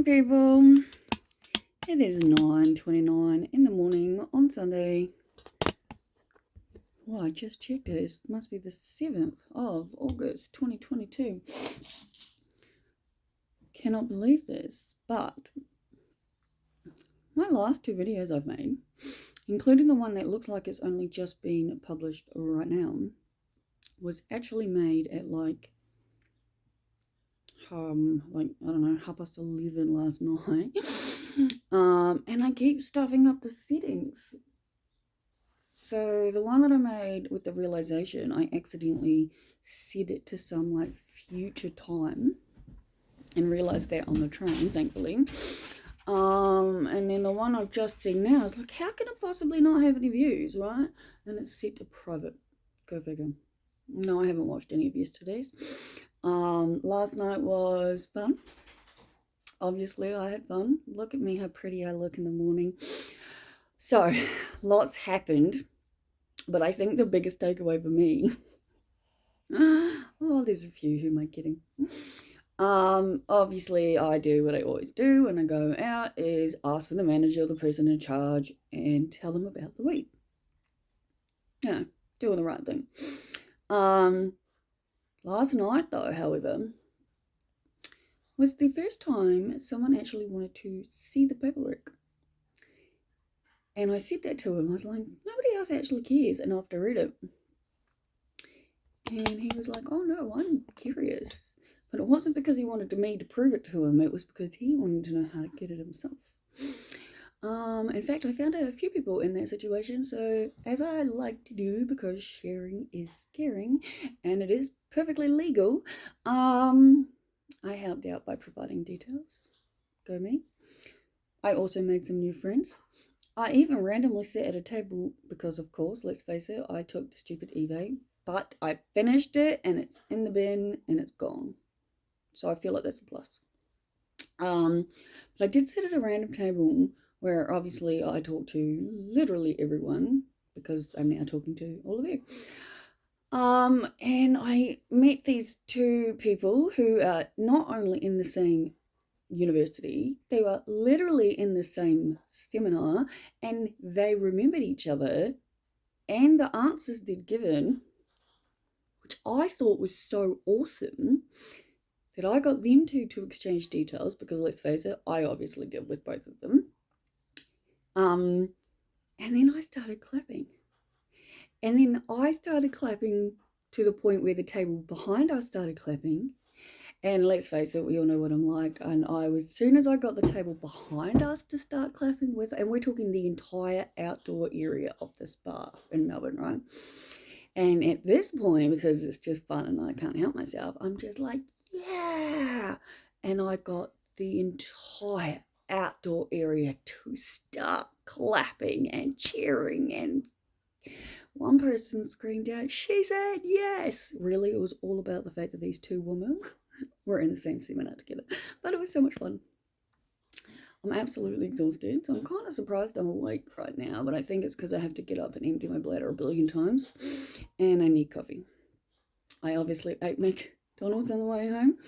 morning, people. It is 9:29 in the morning on Sunday. Well, I just checked it. It must be the 7th of August, 2022. Cannot believe this, but my last two videos I've made, including the one that looks like it's only just been published right now, was actually made at like I don't know, 11:30 last night. And I keep stuffing up the settings. So the one that I made with the realization, I accidentally set it to some like future time and realized that on the train, thankfully. And then the one I've just seen now is like, how can it possibly not have any views, right? And it's set to private. Go figure. No, I haven't watched any of yesterday's. Last night was fun. Obviously, I had fun. Look at me, how pretty I look in the morning. So, lots happened, but I think the biggest takeaway for me, oh, there's a few, who am I kidding? Obviously, I do what I always do when I go out, is ask for the manager, the person in charge, and tell them about the week. Yeah, doing the right thing. Last night, though, however, was the first time someone actually wanted to see the paperwork. And I said that to him. I was like, nobody else actually cares enough to read it. And he was like, oh no, I'm curious. But it wasn't because he wanted me to prove it to him. It was because he wanted to know how to get it himself. In fact, I found a few people in that situation. So as I like to do, because sharing is caring and it is perfectly legal, I helped out by providing details. Go me. I also made some new friends. I even randomly sat at a table because, of course, let's face it, I took the stupid eVay, but I finished it and it's in the bin and it's gone. So I feel like that's a plus. But I did sit at a random table where obviously I talked to literally everyone because I'm now talking to all of you. And I met these two people who are not only in the same university, they were literally in the same seminar, and they remembered each other and the answers they'd given, which I thought was so awesome, that I got them two to exchange details, because let's face it, I obviously did with both of them. And then I started clapping. And then I started clapping to the point where the table behind us started clapping. And let's face it, we all know what I'm like. And as soon as I got the table behind us to start clapping with, and we're talking the entire outdoor area of this bar in Melbourne, right? And at this point, because it's just fun and I can't help myself, I'm just like, yeah. And I got the entire outdoor area to start clapping and cheering, and one person screamed out, she said yes. Really, it was all about the fact that these two women were in the same seminar together. But it was so much fun. I'm absolutely exhausted, so I'm kind of surprised I'm awake right now, but I think it's because I have to get up and empty my bladder a billion times, and I need coffee. I obviously ate McDonald's on the way home.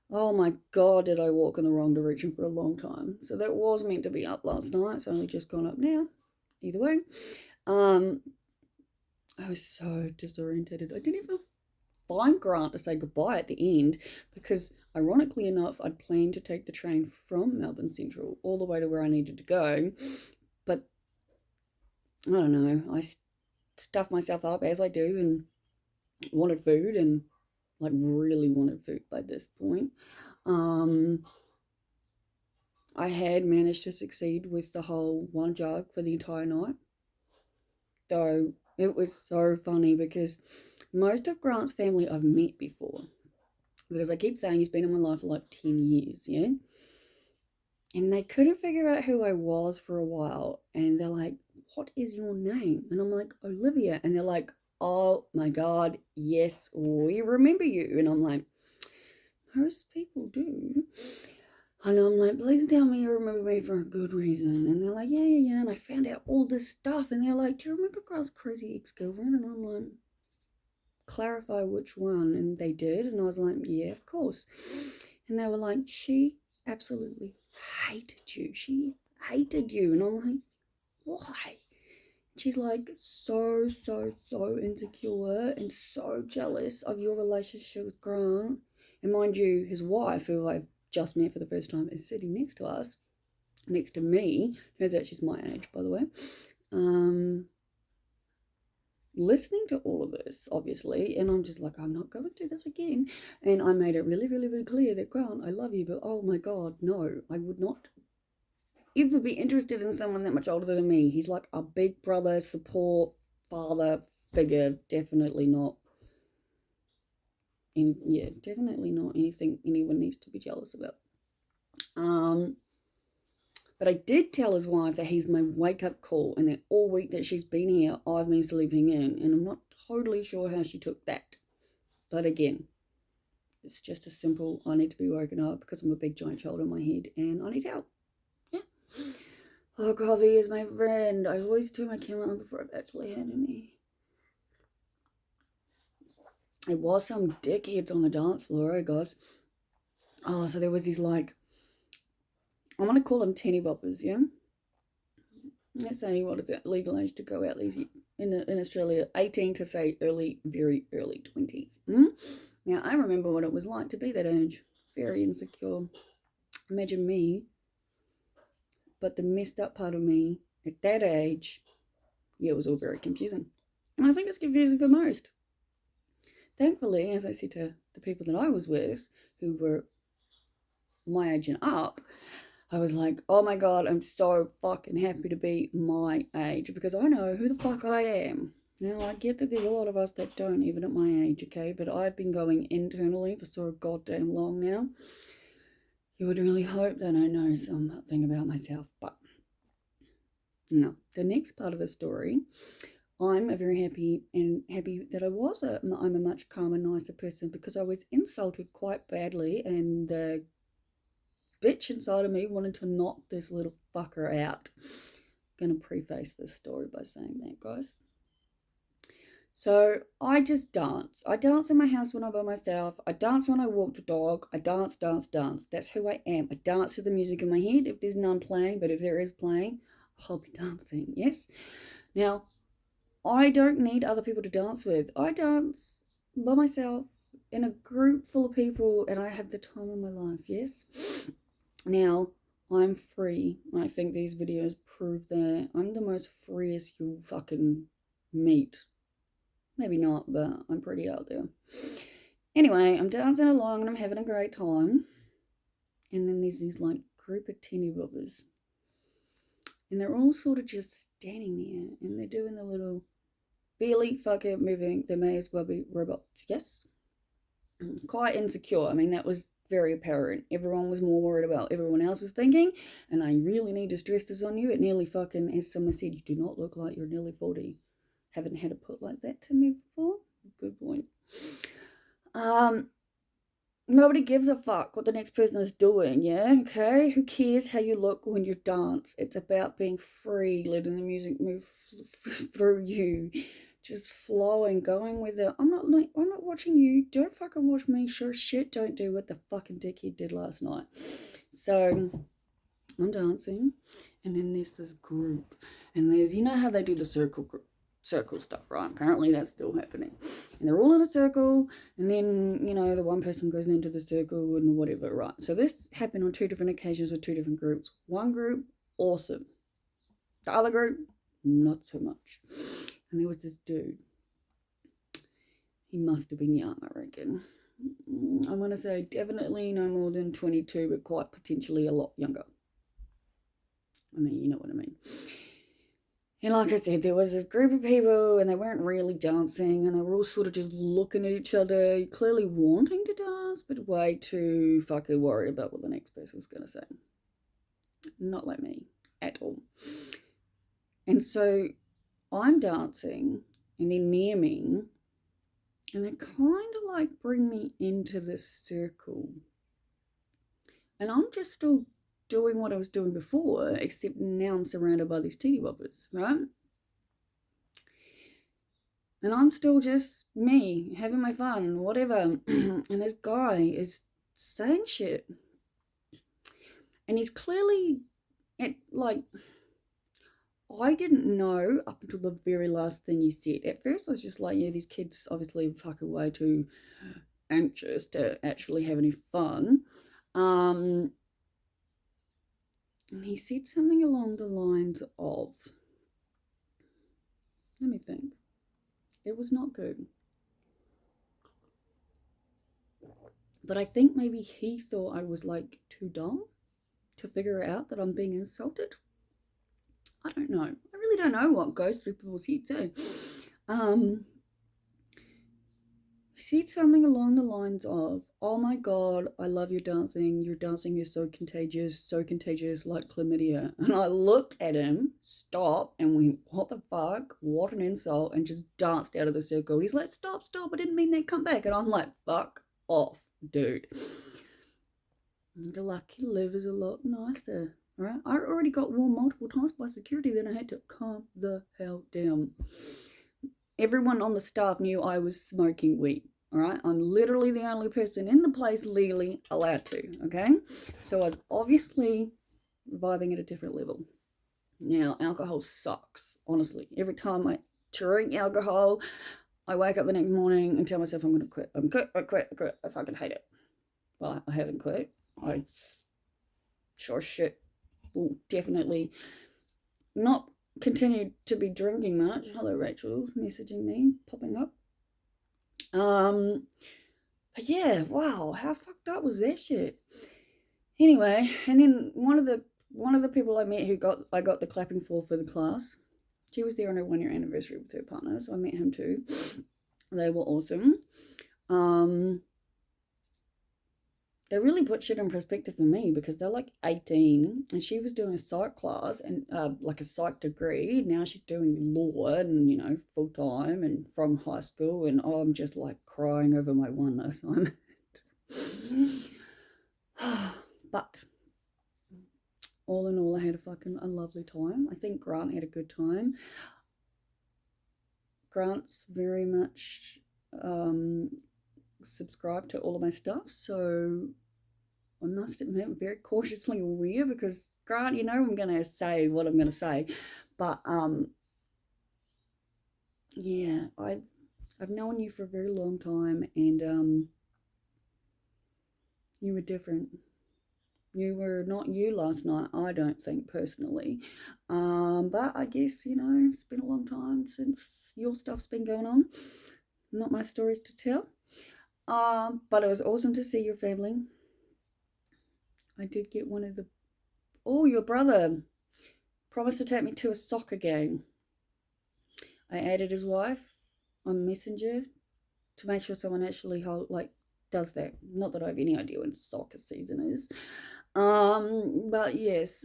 Oh my god, did I walk in the wrong direction for a long time. So that was meant to be up last night. It's only just gone up now. Either way. I was so disorientated. I didn't even find Grant to say goodbye at the end, because ironically enough, I'd planned to take the train from Melbourne Central all the way to where I needed to go. But I don't know, I stuffed myself up as I do and wanted food, and like really wanted food by this point. I had managed to succeed with the whole one jug for the entire night. Though it was so funny because most of Grant's family I've met before. Because I keep saying he's been in my life for like 10 years, yeah? And they couldn't figure out who I was for a while. And they're like, what is your name? And I'm like, Olivia. And they're like, oh my God, yes, we remember you. And I'm like, most people do. And I'm like, please tell me you remember me for a good reason. And they're like, yeah. And I found out all this stuff. And they're like, do you remember Grant's crazy ex-girlfriend? And I'm like, clarify which one. And they did. And I was like, yeah, of course. And they were like, she absolutely hated you. She hated you. And I'm like, why? She's like so insecure and so jealous of your relationship with Grant. And mind you, his wife, who I've just met for the first time, is sitting next to us, next to me. Turns out she's my age, by the way. Listening to all of this, obviously, and I'm just like, I'm not going to do this again. And I made it really clear that, Grant, I love you, but oh my God, no, I would not ever be interested in someone that much older than me. He's like a big brother, support, father figure. Definitely not. And yeah, definitely not anything anyone needs to be jealous about. But I did tell his wife that he's my wake-up call, and that all week that she's been here, I've been sleeping in, and I'm not totally sure how she took that. But again, it's just a simple, I need to be woken up because I'm a big giant child in my head, and I need help. Yeah. Oh, coffee is my friend. I always turn my camera on before I've actually had any. It was some dickheads on the dance floor, I guess. Oh, so there was these, like, I want to call them teeny boppers, yeah? Let's say, what is it, legal age to go out these in Australia, 18 to say very early 20s. Now, I remember what it was like to be that age. Very insecure. Imagine me. But the messed up part of me at that age, yeah, it was all very confusing. And I think it's confusing for most. Thankfully, as I said to the people that I was with, who were my age and up, I was like, oh my God, I'm so fucking happy to be my age, because I know who the fuck I am. Now, I get that there's a lot of us that don't, even at my age, okay? But I've been going internally for so goddamn long now. You would really hope that I know something about myself, but no. The next part of the story, I'm very happy that I'm a much calmer, nicer person, because I was insulted quite badly, and the bitch inside of me wanted to knock this little fucker out. I'm going to preface this story by saying that, guys. So I just dance. I dance in my house when I'm by myself. I dance when I walk the dog. I dance. That's who I am. I dance to the music in my head if there's none playing, but if there is playing, I'll be dancing, yes? Now, I don't need other people to dance with. I dance by myself in a group full of people, and I have the time of my life, yes? Now, I'm free. I think these videos prove that I'm the most freest you'll fucking meet. Maybe not, but I'm pretty out there. Anyway, I'm dancing along and I'm having a great time. And then there's these like group of teeny boppers. And they're all sort of just standing there, and they're doing the little barely fucking moving. They may as well be robots, yes? Quite insecure. I mean, that was very apparent. Everyone was more worried about everyone else was thinking, and I really need to stress this on you. It nearly fucking, as someone said, you do not look like you're nearly 40. Haven't had it put like that to me before. Good point. Nobody gives a fuck what the next person is doing, yeah? Okay? Who cares how you look when you dance? It's about being free, letting the music move through you, just flowing, going with it. I'm not watching you. Don't fucking watch me. Sure shit don't do what the fucking dickhead did last night. So I'm dancing, and then there's this group, and there's, you know how they do the circle stuff, right? Apparently that's still happening, and they're all in a circle, and then, you know, the one person goes into the circle and whatever, right? So this happened on 2 different occasions with 2 different groups. One group, awesome. The other group, not so much. And there was this dude. He must have been young, I reckon. I'm going to say definitely no more than 22, but quite potentially a lot younger. I mean, you know what I mean. And like I said, there was this group of people, and they weren't really dancing, and they were all sort of just looking at each other, clearly wanting to dance, but way too fucking worried about what the next person's going to say. Not like me at all. And so I'm dancing, and they're near me, and they kind of like bring me into this circle. And I'm just still doing what I was doing before, except now I'm surrounded by these teeny boppers, right? And I'm still just me, having my fun, whatever. And this guy is saying shit. And he's clearly, like, I didn't know up until the very last thing he said. At first, I was just like, yeah, these kids obviously fucking way too anxious to actually have any fun. And he said something along the lines of, let me think, it was not good. But I think maybe he thought I was like too dumb to figure out that I'm being insulted. I don't know. I really don't know what goes through people's heads, eh? He said something along the lines of, oh my god, I love your dancing. Your dancing is so contagious like chlamydia. And I looked at him, stopped, and went, what the fuck? What an insult, and just danced out of the circle. He's like, stop, I didn't mean that, come back. And I'm like, fuck off, dude. The lucky live is a lot nicer. Right? I already got warned multiple times by security, then I had to calm the hell down. Everyone on the staff knew I was smoking weed. All right, I'm literally the only person in the place legally allowed to. Okay, so I was obviously vibing at a different level. Now, alcohol sucks, honestly. Every time I drink alcohol, I wake up the next morning and tell myself I'm going to quit. I quit. I fucking hate it. Well, I haven't quit. I sure shit will definitely not continue to be drinking much. Hello, Rachel, messaging me, popping up. But yeah, wow, how fucked up was that shit? Anyway, and then one of the people I met who I got the clapping for the class, she was there on her 1-year anniversary with her partner, so I met him too. They were awesome. They really put shit in perspective for me because they're like 18 and she was doing a psych class and like a psych degree. Now she's doing law and, you know, full time and from high school. And I'm just like crying over my one assignment. But all in all, I had a lovely time. I think Grant had a good time. Grant's very much subscribed to all of my stuff, so I must admit, I'm very cautiously aware because Grant, you know, I'm going to say what I'm going to say, but yeah, I've known you for a very long time, and you were different. You were not you last night, I don't think, personally. But I guess, you know, it's been a long time since your stuff's been going on. Not my stories to tell. But it was awesome to see your family. I did get one of the... Oh, your brother promised to take me to a soccer game. I added his wife on Messenger to make sure someone actually does that. Not that I have any idea when soccer season is. But yes,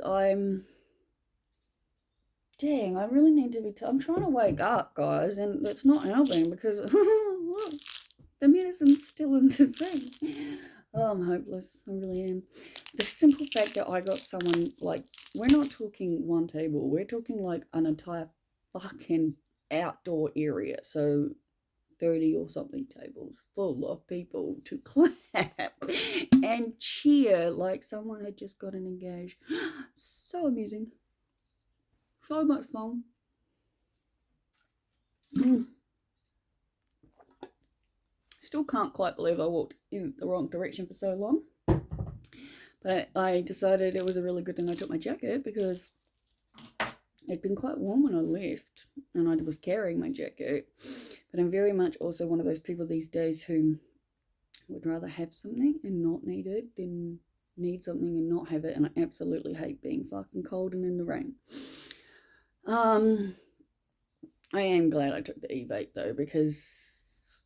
dang, I really need to be... I'm trying to wake up, guys, and it's not helping because look, the medicine's still in the thing. Oh, I'm hopeless. I really am. The simple fact that I got someone, like, we're not talking one table. We're talking, like, an entire fucking outdoor area. So 30 or something tables full of people to clap and cheer like someone had just gotten engaged. So amusing. So much fun. Still can't quite believe I walked in the wrong direction for so long. But I decided it was a really good thing I took my jacket because it'd been quite warm when I left and I was carrying my jacket. But I'm very much also one of those people these days who would rather have something and not need it than need something and not have it. And I absolutely hate being fucking cold and in the rain. I am glad I took the e-vape though, because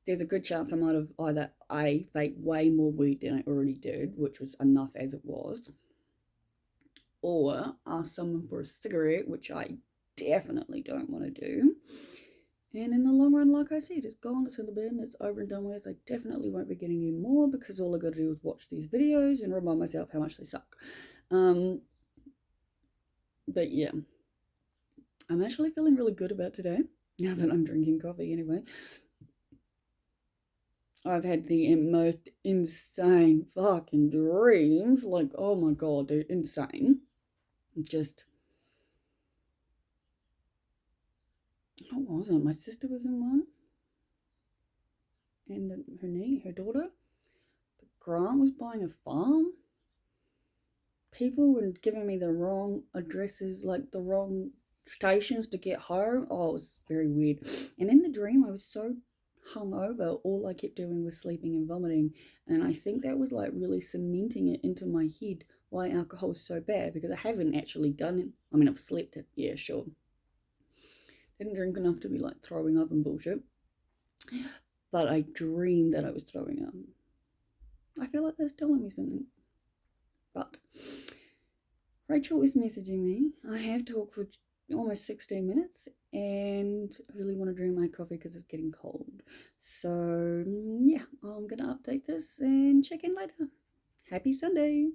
there's a good chance I might have either A, vaped way more weed than I already did, which was enough as it was, or ask someone for a cigarette, which I definitely don't want to do. And in the long run, like I said, it's gone, it's in the bin, it's over and done with. I definitely won't be getting any more because all I got to do is watch these videos and remind myself how much they suck. But yeah, I'm actually feeling really good about today, now that I'm drinking coffee anyway. I've had the most insane fucking dreams. Like, oh my god, they're insane. Just, what was it? My sister was in one, and her daughter. Grant was buying a farm. People were giving me the wrong addresses, like the wrong stations to get home. Oh, it was very weird. And in the dream, I was so hungover, all I kept doing was sleeping and vomiting. And I think that was like really cementing it into my head why alcohol is so bad, because I haven't actually done it. I mean, I've slept it, yeah, sure. Didn't drink enough to be like throwing up and bullshit. But I dreamed that I was throwing up. I feel like that's telling me something. But Rachel is messaging me. I have talked for almost 16 minutes and I really want to drink my coffee because it's getting cold. So, yeah, I'm going to update this and check in later. Happy Sunday.